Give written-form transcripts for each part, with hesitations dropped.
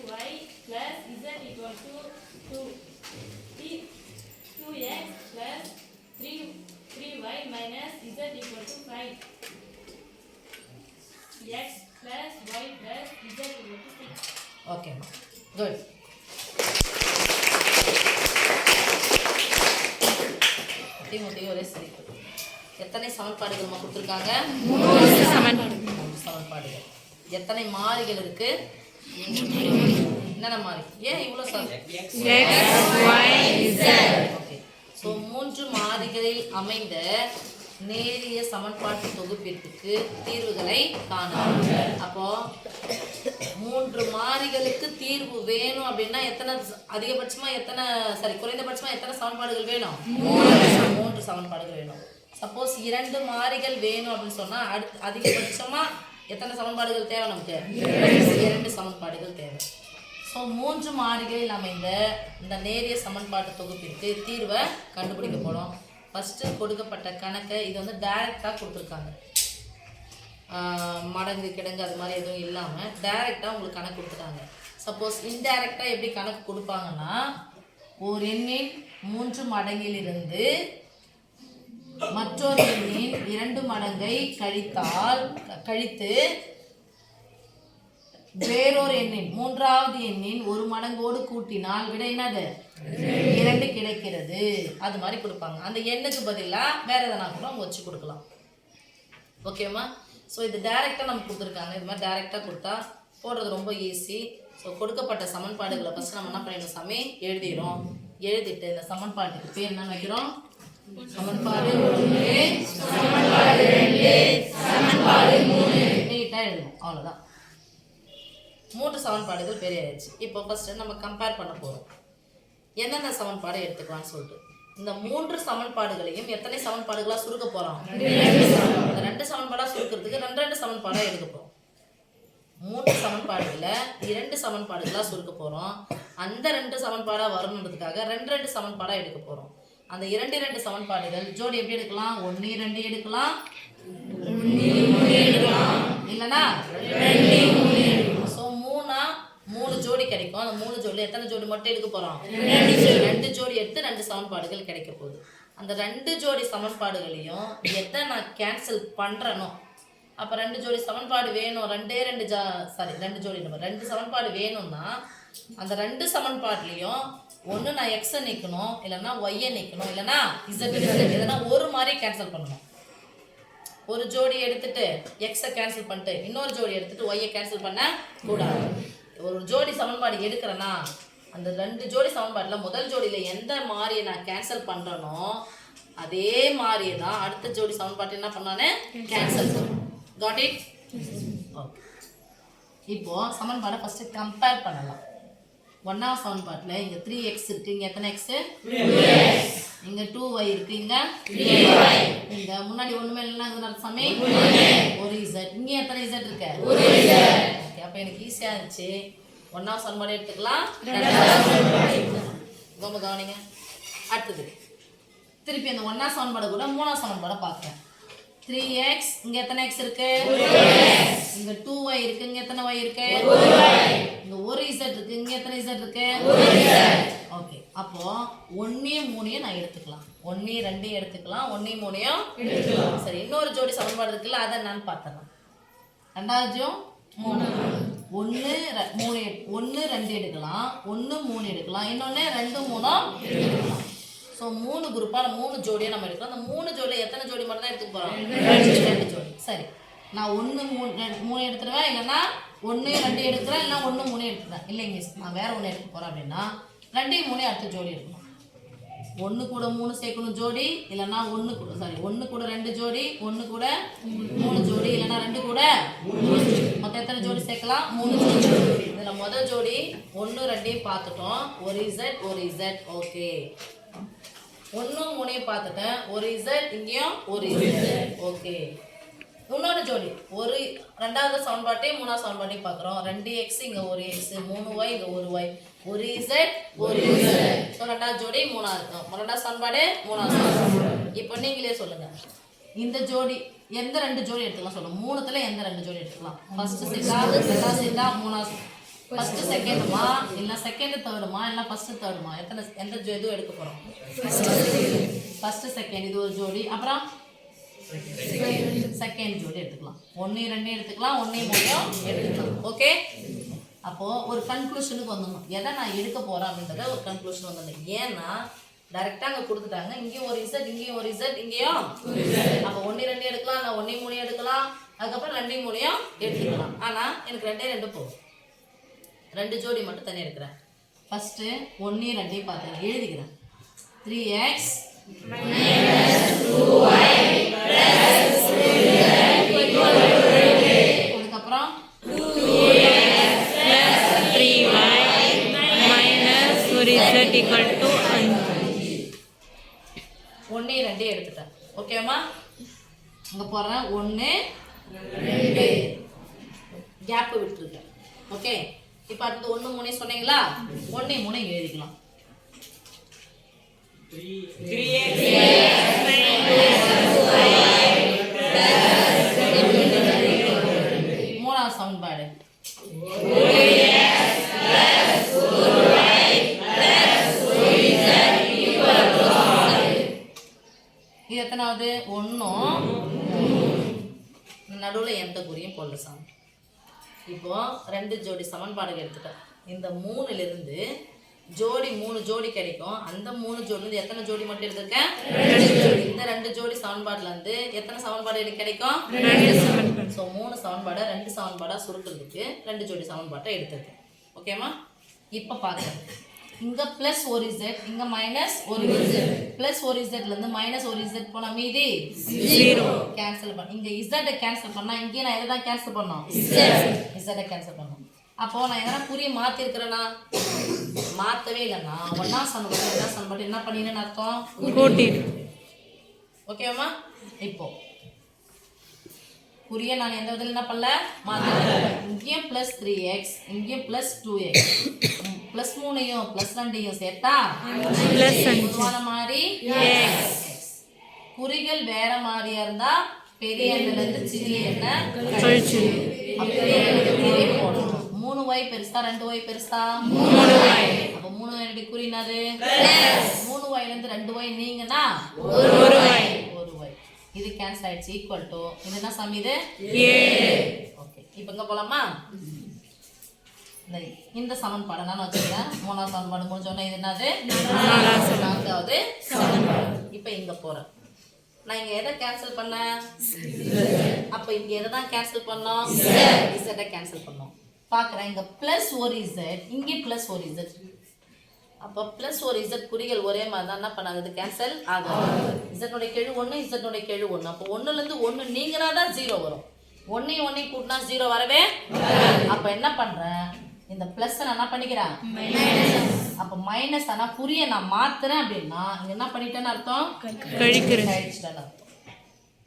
2y plus z equal to 2x plus 3y minus z equal to 5. X plus y plus z equal to 6. Okay, good. எத்தனை சமன்பாடுகள் கொடுத்துருக்காங்க? 3 சமன்பாடுகள். எத்தனை மாறிகள் இருக்கு? என்னென்ன மாறி? ஏன் இவ்வளோ x, y, z. Okay. So 3 மாறிகளில் அமைந்த நேரிய சமன்பாட்டு தொகுப்பிற்கு தீர்வுகளை காணலாம். அப்போ 3 மாறிகளுக்கு தீர்வு வேணும் அப்படின்னா எத்தனை அதிகபட்சமா குறைந்தபட்சமா எத்தனை சமன்பாடுகள் வேணும்? 3 சமன்பாடுகள் வேணும். சப்போஸ் 2 மாறிகள் வேணும் அப்படின்னு சொன்னா அதிகபட்சமா எத்தனை சமன்பாடுகள் தேவை? நமக்கு 2 சமன்பாடுகள் தேவை. ஸோ 3 மாறிகளில் அமைந்த இந்த நேரிய சமன்பாட்டு தொகுப்பிற்கு தீர்வை கண்டுபிடிக்க போறோம். ஃபஸ்ட்டு கொடுக்கப்பட்ட கணக்கை இது வந்து டைரெக்டாக கொடுத்துருக்காங்க. மடங்கு கிடங்கு அது மாதிரி எதுவும் இல்லாமல் டைரெக்டாக உங்களுக்கு கணக்கு கொடுத்துட்டாங்க. சப்போஸ் இன்டைரக்டாக எப்படி கணக்கு கொடுப்பாங்கன்னா, ஒரு எண்ணின் 3 மடங்கிலிருந்து மற்றொரு எண்ணின் 2 மடங்கை கழித்து வேறொரு எண்ணின் 3வது எண்ணின் 1 மடங்கோடு கூட்டினால் விட என்னது? 2 கிடைக்கிறது. அது மாதிரி கொடுப்பாங்க. அந்த எண்ணுக்கு பதிலாக வேற எதனா கூட அவங்க வச்சு கொடுக்கலாம். ஓகேம்மா? ஸோ இது டைரெக்டாக நமக்கு கொடுத்துருக்காங்க. இது மாதிரி டைரெக்டாக கொடுத்தா போடுறது ரொம்ப ஈஸி. ஸோ கொடுக்கப்பட்ட சமன்பாடுகளை ஃபஸ்ட்டு நம்ம என்ன பண்ணிடணும்? சாமி எழுதிடும். எழுதிட்டு இந்த சமன்பாட்டுக்கு பேர் என்ன வைக்கிறோம்? சமன்பாடு 1, சமன்பாடு 2, சமன்பாடு 3 நீட்டாக எழுதணும். அவ்வளோதான். 3 சமன்பாடுகள் பெரியாச்சு. இப்போ ஃபஸ்ட்டு நம்ம கம்பேர் பண்ண போகிறோம். என்னென்ன சமன்பாடை எடுத்துக்கலாம்னு சொல்லிட்டு இந்த 3 சமன்பாடுகளையும் எத்தனை சமன்பாடுகளாக சுருக்க போகிறோம்? 2 சமன்பாடாக சுருக்கிறதுக்கு 2 சமன்பாடாக எடுக்க போகிறோம். 3 சமன்பாடுகளில் 2 சமன்பாடுகளாக சுருக்க போகிறோம். அந்த 2 சமன்பாடாக வரணுன்றதுக்காக 2 சமன்பாடாக எடுக்க போகிறோம். அந்த 2 சமன்பாடுகள் ஜோடி எப்படி எடுக்கலாம்? 1 2 எடுக்கலாம், இல்லைன்னா 2 ஸோ 3 ஜோடி கிடைக்கும். அந்த 3 ஜோடியில் எத்தனை ஜோடி மட்டும் எடுக்க போகிறோம்? 2 ஜோடி எடுத்து 2 சமன்பாடுகள் கிடைக்க போகுது. அந்த 2 ஜோடி சமன்பாடுகளையும் எத்தனை நான் கேன்சல் பண்ணுறனோ, அப்போ 2 ஜோடி சமன்பாடு வேணும். 2 ஜோடி 2 சமன்பாடு வேணும்னா அந்த 2 சமன்பாடுலேயும் ஒன்று நான் எக்ஸை நிற்கணும், இல்லைன்னா ஒய்யை நிற்கணும், இல்லைன்னா இசட் இல்லைன்னா ஒரு மாதிரி கேன்சல் பண்ணணும். ஒரு ஜோடி எடுத்துட்டு எக்ஸை கேன்சல் பண்ணிட்டு இன்னொரு ஜோடி எடுத்துட்டு ஒய்யை கேன்சல் பண்ண கூடாது. ஒரு ஜோடி சமன்பாடு எடுக்கிறேன்னா அந்த 2 ஜோடி சமன்பாட்டில் முதல் ஜோடியில் எந்த மாதிரியை நான் கேன்சல் பண்ணுறனோ அதே மாதிரியே தான் அடுத்த ஜோடி சமன்பாட்டை என்ன பண்ணானே கேன்சல் பண்ணணும். God it? ஓகே. இப்போது சமன்பாடை ஃபஸ்ட்டு கம்பேர் பண்ணலாம். 1வது சமன்பாட்டில் இங்கே 3x இருக்குது. இங்கே எத்தனை எக்ஸு? இங்கே 2y இருக்குது. இங்கே முன்னாடி ஒன்றுமே இல்லைன்னா சாமி ஒரு z. இங்கே எத்தனை z இருக்கு? ஓகே. அப்போ எனக்கு ஈஸியாக இருந்துச்சு. 1வது சமன்பாடு எடுத்துக்கலாம். 2வது ரொம்ப கவனிங்க. அடுத்தது திருப்பி அந்த 1வது சமன்பாடு கூட 3வது சமன்பாடை பார்க்குறேன். 3x இங்கே எத்தனை x இருக்கு? இங்கே 2y இருக்கு. இங்கே எத்தனை y இருக்கு? இங்கே ஒரு z இருக்கு. இங்கே எத்தனை z இருக்கு? ஓகே. அப்போ 1 3 நான் எடுத்துக்கலாம். 1 2 எடுத்துக்கலாம். 1 3 எடுத்துக்கலாம். சரி, இன்னொரு ஜோடி சமன்பாடு இருக்குல்ல, அதை நான் பார்த்துறேன். 2வது 3 1 2 எடுக்கலாம். 1 3 எடுக்கலாம். இன்னொன்று 2 3 எடுக்கலாம். ஸோ 3 குரூப்பாக 3 ஜோடியை நம்ம எடுக்கலாம். அந்த 3 ஜோடியில் எத்தனை ஜோடி மட்டும் தான் எடுத்துக்க போகிறோம்? 2 ஜோடி. சரி, நான் 1 3 எடுத்துருவேன், இல்லைன்னா 1 2 எடுக்கிறேன், இல்லைனா 1 3 எடுத்துக்கிறேன். இல்லைங்க மிஸ், நான் வேறு ஒன்று எடுக்க போகிறேன் அப்படின்னா 2 3 அடுத்த ஜோடி எடுக்கணும். 1 கூட 3 சேர்க்கணும் ஜோடி, இல்லைன்னா 1 கூட 2 ஜோடி, 1 கூட 3 ஜோடி, இல்லைன்னா 2 கூட மொத்தம் எத்தனை ஜோடி சேர்க்கலாம்? 3 ஜோடி. இதில் முதல் ஜோடி 1 2 பார்த்துட்டோம். ஒரு Z. ஓகே. 1 3 பார்த்துட்டேன். ஒரு Z, இங்கேயும் ஒரு Z. ஓகே. இன்னொரு ஜோடி ஒரு 2வது சமன்பாட்டையும் 3வது சமன்பாட்டையும் பார்க்குறோம். 2x இங்கே ஒரு x, 3y இங்கே ஒரு y, ஒரு Z ஒரு Z. ஸோ 2வது ஜோடி 3வது இருக்கும். 2வது சமன்பாடு 3வது சமன்பாடு. இப்போ நீங்களே சொல்லுங்கள், இந்த ஜோடி எந்த 2 ஜோடி எடுத்துக்கலாம் சொல்லுங்கள்? 3த்துல எந்த 2 ஜோடி எடுத்துக்கலாம்? ஃபர்ஸ்ட் செட்டா, 2வது செட்டா, 3வது ஃபர்ஸ்ட் செகண்டுமா இல்லை செகண்ட் தேர்டுமா இல்லை ஃபர்ஸ்ட் தேர்டுமா எந்த இதுவும் எடுக்க போகிறோம் ஃபர்ஸ்ட் செகண்ட் இது ஒரு ஜோடி அப்புறம் செகண்ட் ஜோடி எடுத்துக்கலாம் 1 2 எடுத்துக்கலாம் 1 3 எடுத்துக்கலாம் ஓகே அப்போது ஒரு கன்க்ளூஷனுக்கு வந்துடணும் எதை நான் எடுக்க போகிறேன் அப்படின்றத ஒரு கன்க்ளூஷன் வந்துடணும் ஏன்னா டைரெக்டாக அங்கே கொடுத்துட்டாங்க இங்கேயும் ஒரு இசட் இங்கேயும் ஒரு இசட் இங்கேயும் அப்போ 1 2 எடுக்கலாம் நான் 1 3 எடுக்கலாம் அதுக்கப்புறம் 2 3 எடுத்துக்கலாம் ஆனால் எனக்கு 2 2 போகும் 2 ஜோடி மட்டும் தனியாக எடுக்கிறேன் ஃபஸ்ட்டு 1 2 பார்த்தேன் எழுதிக்கிறேன் 3x அதுக்கப்புறம் 3y minus 4z equal to 1 2 எடுத்துட்டேன் ஓகேம்மா இங்கே போடுறேன் 1 2 கேப்பு விட்டுருக்கேன் ஓகே இப்போ அடுத்து 1 3 சொன்னீங்களா 1 3 எழுதிக்கலாம் 3வது சமன்பாடு இது எத்தனாவது 1 நடுவில் எந்த குறியும் போடல சாமி இப்போ 2 ஜோடி சமன்பாடுகள் எடுத்துட்டேன் இந்த 3லிருந்து ஜோடி 3 ஜோடி கிடைக்கும் அந்த 3 ஜோடிலேருந்து எத்தனை ஜோடி மட்டும் எடுத்திருக்கேன் 2 ஜோடி இந்த 2 ஜோடி சமன்பாடுல இருந்து எத்தனை சமன்பாடு எனக்கு கிடைக்கும் 2 ஸோ 3 சமன்பாடை 2 சமன்பாடாக சுருக்கிறதுக்கு 2 ஜோடி சமன்பாட்டை எடுத்திருக்கேன் ஓகேம்மா இப்போ பார்க்குறேன் இங்கே ப்ளஸ் ஒரு இசட் இங்கே மைனஸ் ஒரு இசட் ப்ளஸ் ஒரு இசட்லேருந்து மைனஸ் ஒரு இசட் போனால் மீதி 0 கேன்சல் பண்ண இங்கே இசட்டை கேன்சல் பண்ணால் இங்கே நான் எதை தான் கேன்சல் பண்ணோம் இசட்டை கேன்சல் பண்ணோம் அப்போது நான் எதனா குறியை மாற்றிருக்கிறேன்னா மாற்றவே இல்லைன்னா 1ஆம் சமன்பாடு 2ஆம் சமன்பாடு என்ன பண்ணினேன்னு அர்த்தம் கூட்டி ஓகேவாம்மா இப்போ குறியை நான் எந்த விதத்தில் என்ன பண்ணல மாற்றல இங்கேயும் ப்ளஸ் 3x இங்கேயும் ப்ளஸ் 2x ப்ளஸ் 3யும் ப்ளஸ் 2யும் சேர்த்தா பொதுவான மாதிரி குறிகள் வேற மாதிரியா இருந்தா பெரிய எண்ணிலிருந்து சிறிய எண்ணை கழிச்சு அப்படியே போடணும் 3y பெருசா 2y பெருசா 3y அப்ப 3y குறினாது 3y இருந்து 2y நீங்கன்னா 1y இது கேன்சல் ஆயிடுச்சு ஈக்குவல் டு இது என்ன சம் இது 7 ஓகே இப்போ இங்க போலாமா இந்த சமன்பாடை நான் வச்சுக்கிறேன் 3ஆம் சமன்பாடு முடிஞ்சோன்னா இது என்னது 4வது சமன்பாடு இப்போ இங்க போறேன் நான் இங்க எதை கேன்சல் பண்ணேன் அப்ப இங்க எதை தான் கேன்சல் பண்ணோம் இசட்டை கேன்சல் பண்ணோம் பார்க்குறேன் இங்கே ப்ளஸ் ஒரு இசட் இங்கே ப்ளஸ் ஒரு இசட் அப்போ ப்ளஸ் ஒரு இசட் குறிகள் ஒரே மாதிரி தான் என்ன பண்ணாது கேன்சல் ஆகாது இசட்னுடைய கெழு 1 இசட்னுடைய கெழு 1 அப்போ 1லேருந்து 1 நீங்கினா தான் 0 வரும் 1 கூட்டினா 0 வரவே அப்போ என்ன பண்ணுறேன் இந்த ப்ளஸ் நான் என்ன பண்ணிக்கிறேன் அப்போ மைனஸ் ஆனால் குறியை நான் மாற்றுறேன் அப்படின்னா இங்கே என்ன பண்ணிட்டேன்னு அர்த்தம் கழிச்சிட்டேன்னு அர்த்தம்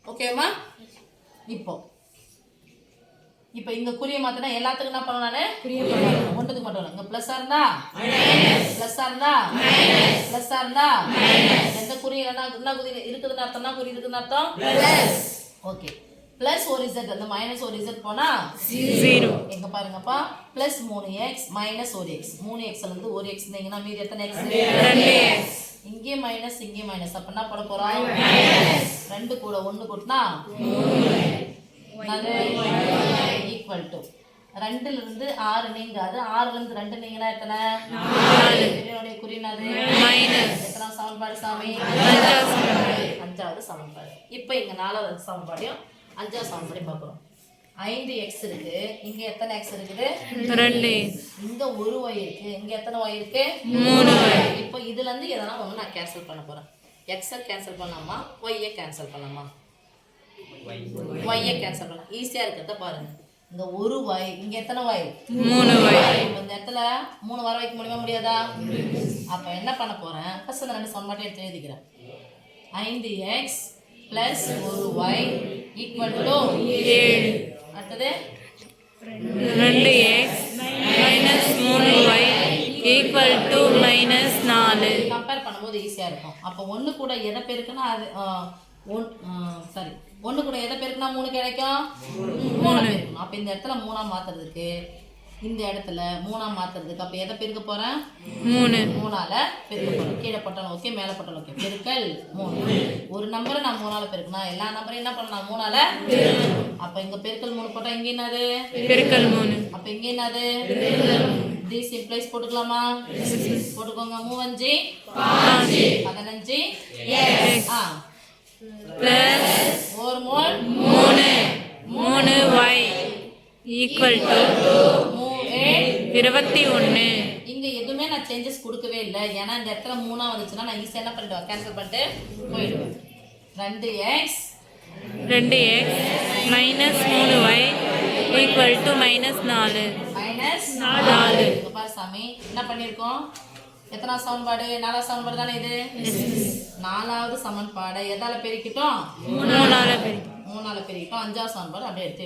ஓகேம்மா இப்போ இங்க குறியை மாத்தினா எல்லாத்துக்கும் என்ன பண்ணணும் நான் ஒன்றுக்கு மட்டும் இங்க பிளஸ்ஸா இருந்தா பிளஸ்ஸா இருந்தா எந்த குறி என்ன குறி இருக்குதுன்னு அர்த்தம்னா குறி இருக்குதுன்னு அர்த்தம் ஓகே பிளஸ் ஒரு இசட் அந்த மைனஸ் ஒரு இசட் போனா 0 எங்க பாருங்கப்பா பிளஸ் 3x மைனஸ் 1x 3xல இருந்து 1x நீங்கன்னா மீதி எத்தனை x 2x இங்கே மைனஸ் இங்கே மைனஸ் அப்ப என்ன பண்ண போறோம் 2 கூட 1 கூட்டினா 3 ஈக்குவல் டு 2ல இருந்து 6 நீங்காது 6ல இருந்து 2 நீங்கினா எத்தனை 4 இதனுடைய குறினாது மைனஸ் எத்தனை சமன்பாடு சாமி 5வது சமன்பாடு இப்போ இங்க 4வது சமன்பாடையும் 5வது சமன்பாடு பார்க்குறோம் 5x இருக்கு இங்க எத்தனை x இருக்குது 2 இங்க ஒரு y இருக்கு இங்க எத்தனை y இருக்கு 3y இப்போ இதுல இருந்து எதனா ஒண்ணு நான் கேன்சல் பண்ண போறேன் x கேன்சல் பண்ணாமா y கேன்சல் பண்ணாமா y கேன்சல் பண்ணலாம் ஈஸியா இருக்குறத பாருங்க இங்க ஒரு y இங்க எத்தனை y 3y இந்த இடத்துல 3 வர வைக்க முடியுமா முடியாதா அப்ப என்ன பண்ண போறேன் ஃபர்ஸ்ட் அந்த ரெண்டு சமன்பாட்டை எடுத்து எழுதிக்கிறேன் 5x plus 1y equal to 7 அடுத்தது 2x minus 3y equal to minus 4 compare பண்ணும்போது ஈஸியா இருக்கும் அப்ப 1 கூட எதை பெருக்குனா அது சாரி 1 கூட எதை பெருக்குனா 3 கிடைக்கும் 3 பெருக்கணும் அப்ப இந்த இடத்துல 3 மாத்துறதுக்கு இந்த இடத்துல 3ஆ மாத்துறதுக்கு அப்ப எதை பெருக்க போறேன் 3 3ஆல பெருக்க போறேன். கீழே போட்டாலும் ஓகே, மேலே போட்டாலும் ஓகே. பெருக்கல் 3. ஒரு நம்பரை நான் 3ஆல பெருக்கணும், எல்லா நம்பரையும் என்ன பண்ணலாம் 3ஆல. அப்ப இங்க பெருக்கல் 3 போட்டா இங்க என்னது பெருக்கல் 3. அப்ப இங்க என்னது this implies போட்டுக்கலாமா? போட்டுக்கோங்க. 3 5 15 x plus 3y equal to 21. இங்க எதுவுமே நான் சேஞ்சஸ் கொடுக்கவே இல்லை, ஏன்னா இந்த இடத்துல 3ஆ வந்துச்சுன்னா நான் ஈஸியாக என்ன பண்ணிடுவேன், கேன்சல் பண்ணிட்டு போயிடுவேன். 2x minus 3y equal to minus 4. இங்க பாரு சாமி, என்ன பண்ணியிருக்கோம், எத்தனாவது சமன்பாடு 4வது சமன்பாடு தானே இது. 4வது சமன்பாடை எதால பெருக்கிட்டோம் 3ஆல பெருக்கி 3ஆல பெருக்கிட்டோம். 5வது சமன்பாடு அப்படியே எடுத்து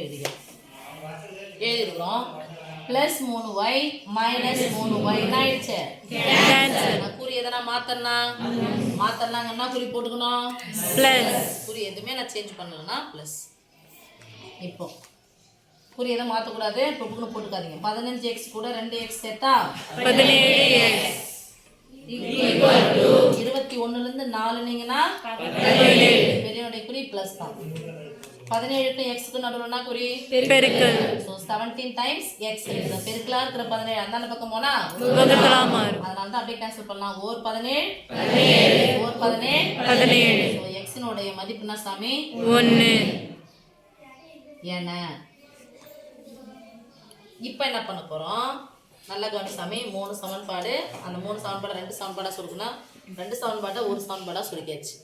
எழுதிருக்கிறோம். பிளஸ் 3y மைனஸ் 3y என்ன ஆயிடுச்சு கேன்சல். குறி எதனா மாத்தறனாங்க என்ன குறி போட்டுக்கணும் பிளஸ். குறி எதுவுமே நான் சேஞ்ச் பண்ணலன்னா பிளஸ். இப்போ குறி எதுவும் மாற்றக்கூடாது, இப்போ போட்டுக்காதீங்க. 15x கூட 2x சேர்த்தா 17x 21லேருந்து 4 நீங்கன்னா பெரியனுடைய குறி பிளஸ் தான். 17க்கு எக்ஸுக்கு நடுவுலனா குறி பெருக்கல். So 17 times X. இந்த பெருக்கலா இருக்கிற 17 அந்த பக்கம் போனா வகுத்தலா மாறும். அதனால தான் அப்படியே கேன்சல் பண்ணலாம். ஓர் 17 ஓர் 17. ஸோ எக்ஸினுடைய மதிப்பு என்ன சாமி 1. என்ன இப்போ என்ன பண்ண போறோம், நல்லா கவனி சாமி. 3 சமன்பாடு, அந்த 3 சமன்பாடு 2 சமன்பாடாக சுருக்கணும். 2 சமன்பாட்டை ஒரு சமன்பாடாக சுருக்கியாச்சு.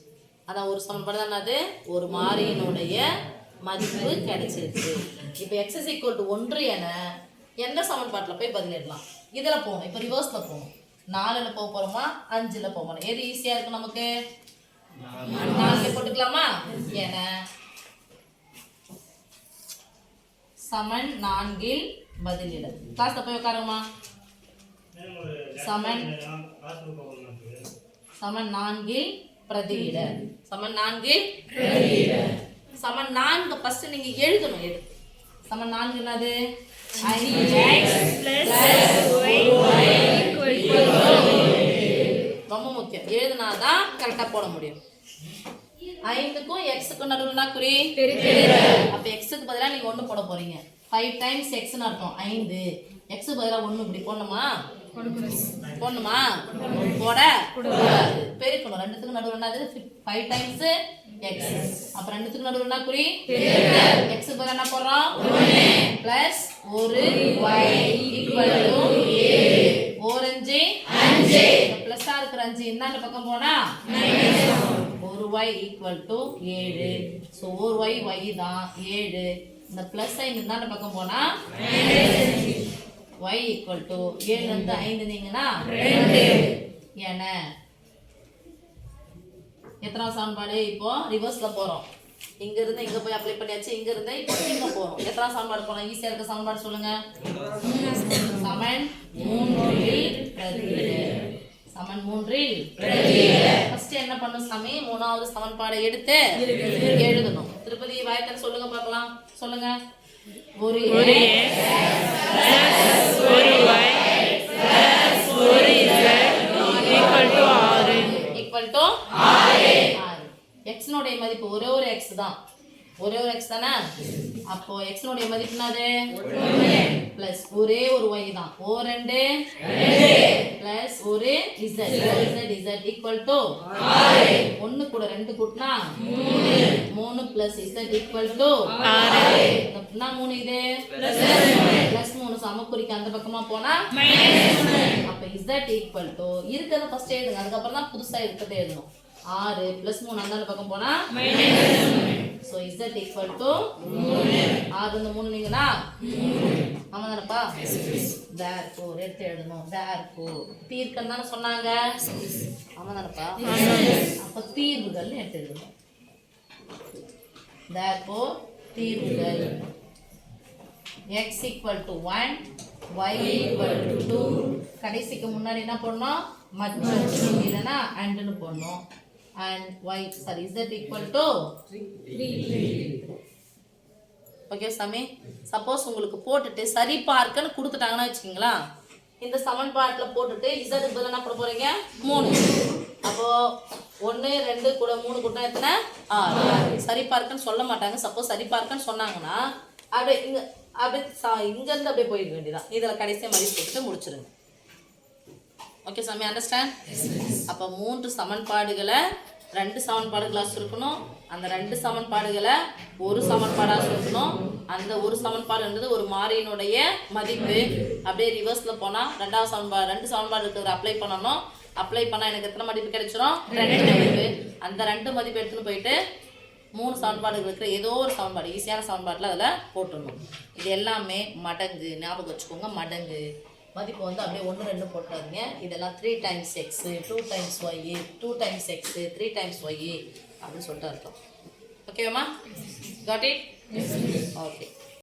அதான் ஒரு சமன்பாடு தான் அது, ஒரு மாறியினுடைய மதிப்பு கிடைச்சிருக்கு. இப்போ x = 1 என எந்த சமன்பாட்டில் போய் பதிலிடலாம். இதில் போகணும், இப்போ ரிவர்ஸில் போகணும். 4ல் போக போகிறோமா 5ல் போகணும். எது ஈஸியாக இருக்குது நமக்கு 4 போட்டுக்கலாமா. என சமன் 4ல் பதிலிட. கிளாஸ்ல போய் உட்காருமா. சமன் 4ல் பிரதியிட. சமன் 4ல் சமன் 4 ஃபர்ஸ்ட் நீங்க எழுதணும். சமன் 4 என்னது 5x ரொம்ப முக்கியம், எழுதுனாதான் கரெக்டா போட முடியும். 5க்கும் xக்கும் நடுவுல குறி அப்ப xக்கு பதிலா நீங்க 1 போட போறீங்க. 5 டைம்ஸ் x ன்னு அர்த்தம் 5. x பதிலா 1 இப்படி போடணுமா போட கூடாது. பெருக்கணும். ரெண்டுத்துக்கு நடுவுல என்னது 5 டைம்ஸ் x. அப்ப ரெண்டுத்துக்கு நடுவுல என்ன குறி x பதிலா என்ன போடுறோம் 1 பிளஸ் 1y ஈக்குவல் டு 4 5 பிளஸ்ஸா இருக்கிற 5 இந்த பக்கம் போனா 1y equal to 7. So 1y y தான் 7. இந்த பிளஸ் சைன் இந்த பக்கம் போனா y ஈக்குவல் டு 7லேருந்து 5 நீங்கன்னா 2 என. எத்தனாவது சமன்பாடு இப்போ ரிவர்ஸில் போகிறோம். இங்கேருந்து இங்கே போய் அப்ளை பண்ணியாச்சு, இங்கேருந்து இப்போ இங்கே போகிறோம். எத்தனாவது சமன்பாடு போகலாம், ஈஸியாக இருக்க சமன்பாடு சொல்லுங்கள். சமன் 3ல் பிரதியிட. சமன் 3ல் ஃபர்ஸ்ட் என்ன பண்ணும் சாமி, 3வது சமன்பாடை எடுத்து எழுதணும். திருப்பதி வாய்க்கன்னு சொல்லுங்க பார்க்கலாம். சொல்லுங்க. ஒரு x plus 1y plus 4z equal to 6. equal to 6. x னுடைய மதிப்பு ஒரே ஒரு x தான். ஒரே ஒரு x தானே. அப்போ x னுடைய மதிப்பு என்னது 1 பிளஸ் ஒரே ஒரு y தான். o 2 பிளஸ் ஒரு z. z ஈக்குவல் டு 1 கூட 2 கூட்டினா 3 பிளஸ் z ஈக்குவல் டு 6. என்ன 3 இது பிளஸ் 3 சமக்குறிக்கு அந்த பக்கமா போனா அப்ப z ஈக்குவல் டு இருக்கிறத ஃபர்ஸ்ட் எழுதுங்க, அதுக்கப்புறம் தான் புதுசா இருக்கிறத எழுதணும். 6 பிளஸ் 3 அந்த பக்கம் போனா ஸோ z ஈக்குவல் டு 6 இந்த 3 நீங்களா ஆமா தானப்பா. therefore எடுத்து எழுதணும். therefore தீர்க்கம் தானே சொன்னாங்க. ஆமா தானப்பா. அப்ப தீர்வுகள் எடுத்து எழுதணும். therefore தீர்வுகள் x equal to 1 y equal to 2. கடைசிக்கு முன்னாடி என்ன பண்ணணும் மற்றும் இல்லைன்னா அண்ட்னு போடணும். and y sorry z equal to 3. Okay சாமி. சப்போஸ் உங்களுக்கு போட்டுட்டு சரி பார்க்கன்னு கொடுத்துட்டாங்கன்னா வச்சுக்கிங்களா, இந்த சமன்பாட்டில் போட்டுட்டு இசட்டுக்கு பதில் என்ன பண்ண போகிறீங்க 3. அப்போது 1 2 கூட 3 கூட்டம் எத்தனை 6. சரி பார்க்கன்னு சொல்ல மாட்டாங்க. சப்போஸ் சரி பார்க்கன்னு சொன்னாங்கன்னா அப்படியே இங்கேருந்து அப்படியே போயிட வேண்டியதான். இதில் கடைசியாக மதிப்பு போட்டுட்டு முடிச்சிருங்க. ஓகே சாமி, அண்டர்ஸ்டாண்ட்? அப்போ 3 சமன்பாடுகளை 2 சமன்பாடுகளாக சுருக்கணும். அந்த 2 சமன்பாடுகளை ஒரு சமன்பாடாக சுருக்கணும். அந்த ஒரு சமன்பாடுன்றது ஒரு மாறியினுடைய மதிப்பு. அப்படியே ரிவர்ஸில் போனால் 2 சமன்பாடு இருக்கிறத அப்ளை பண்ணணும். அப்ளை பண்ணால் எனக்கு எத்தனை மதிப்பு கிடைச்சிரும்? 2 மதிப்பு. அந்த 2 மதிப்பு எடுத்துன்னு போயிட்டு 3 சமன்பாடுகள் இருக்கிற ஏதோ ஒரு சமன்பாடு, ஈஸியான சமன்பாட்டில் அதில் போட்டுடணும். இது எல்லாமே மடங்கு, ஞாபகம் வச்சுக்கோங்க. மடங்கு மதிப்பு வந்து அப்படியே 1 2 போட்டுறாதீங்க. இதெல்லாம் 3 times x, 2 times y, 2 times x, 3 times y அப்படின்னு சொல்லிட்டு அர்த்தம். ஓகேவாம்மா? Got it? ஓகே.